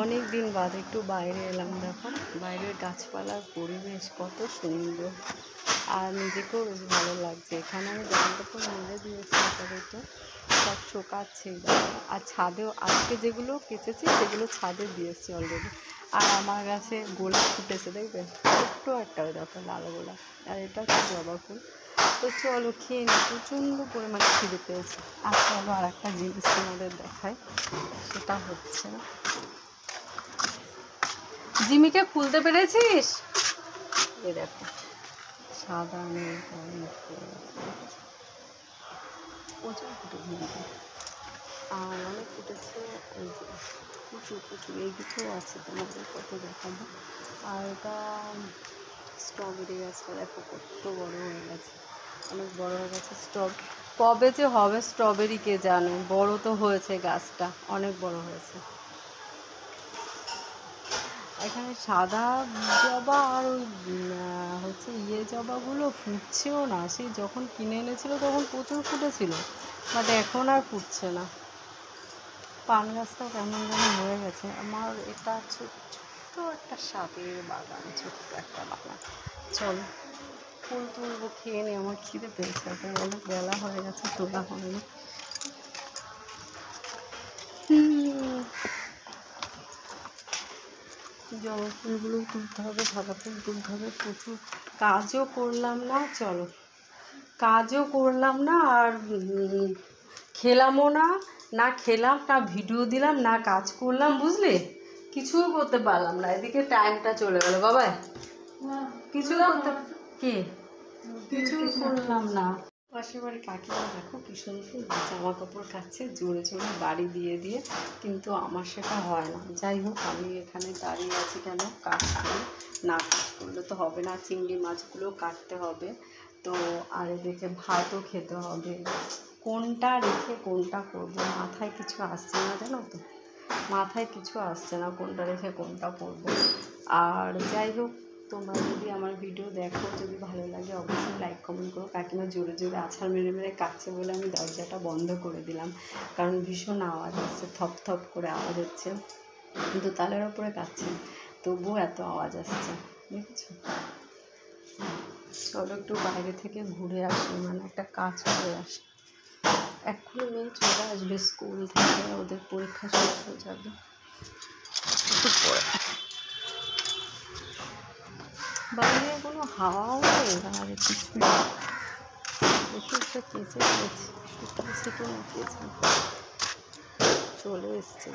অনেক দিন বাদ একটু বাইরে এলাম। দেখো বাইরের গাছপালার পরিবেশ কত সুন্দর, আর নিজেকেও বেশ ভালো লাগছে। এখানে আমি জামাকাপড় মেলে দিয়েছি, আপাতত সব শোকাচ্ছে। আর ছাদেও আজকে যেগুলো কেচেছি সেগুলো ছাদে দিয়েছি অলরেডি। আর আমার গাছে গোলাপ ফুটেছে, দেখবে ছোট্ট একটা, ওই দেখো লাল গোলাপ। আর এটা হচ্ছে জবা ফুল। তো চলো খেয়ে নিই, প্রচণ্ড পরিমাণে খিদে পেয়েছে। আর চলো আর একটা জিনিস তোমাদের দেখায়, সেটা হচ্ছে জিমিকে খুলতে পেরেছিস? এই দেখো সাদা মেঘ প্রচুর ফুটেছে, আর অনেক ফুটেছে। এই যে প্রচুর প্রচুর এইদিকেও আছে, তোমাদের কত দেখাবো। আর এটা স্ট্রবেরি গাছটা দেখো কত বড় হয়ে গেছে, অনেক বড় হয়ে গেছে। কবে যে হবে স্ট্রবেরি কে জানে, বড় তো হয়েছে গাছটা, অনেক বড় হয়েছে। এখানে সাদা জবা আর ওই হচ্ছে জবাগুলো ফুটছেও না। সেই যখন কিনে এনেছিল তখন প্রচুর ফুটেছিল, বাট এখন আর ফুটছে না। পান গাছটা কেমন যেন হয়ে গেছে। আমার এটা ছোট্ট একটা সাদের বাগান, ছোট্ট একটা বাগান। চল ফুল তুলবো, খেয়ে নিই, আমার খিদে পেয়েছে। এখন অনেক বেলা হয়ে গেছে, তোলা হয়নি। জবা ফুলগুলো তুলতে হবে, সাদা ফুল তুলতে হবে। প্রচুর কাজও করলাম না, চলো কাজও করলাম না, আর খেলামও না, না খেলাম না ভিডিও দিলাম, না কাজ করলাম, বুঝলি? কিছুই করতে পারলাম না। এদিকে টাইমটা চলে গেল বাবা, কিছুই করতে কিছুই করলাম না। পাশের বাড়ি কাকিমা দেখো কি সুন্দর জামা কাপড় কাচ্ছে জোরে জোরে বাড়ি দিয়ে দিয়ে, কিন্তু আমার সেটা হয় না। যাই হোক, আমি এখানে দাঁড়িয়ে আছি কেন, কাজ করি। না কাজ করলে তো হবে না, চিংড়ি মাছগুলো কাটতে হবে তো, আর এদিকে ভাতও খেতে হবে। কোনটা রেখে কোনটা করবো মাথায় কিছু আসছে না, জানো তো, মাথায় কিছু আসছে না কোনটা রেখে কোনটা করবো। আর যাই হোক, তোমরা যদি আমার ভিডিও দেখো, যদি ভালো লাগে অবশ্যই লাইক কমেন্ট করো। কাকিমা জোরে জোরে আছাড় মেরে মেরে কাটছে বলে আমি দরজাটা বন্ধ করে দিলাম, কারণ ভীষণ আওয়াজ আসছে, থপ থপ করে আওয়াজ হচ্ছে। কিন্তু তালের ওপরে কাটছে, তবুও এত আওয়াজ আসছে, দেখেছো? চলো একটু বাইরে থেকে ঘুরে আসি, মানে একটা কাজ করে আসি। এক্ষুনি মেয়ে চলে আসবে স্কুল থেকে, ওদের পরীক্ষা শেষ হয়ে যাবে একটু পরে। বাইরে কোনো হাওয়াও নেই আর কিছু নেই। ওষুধটা কেচে গেছি, শুকিয়েছে কিনা কেচে চলে এসছে।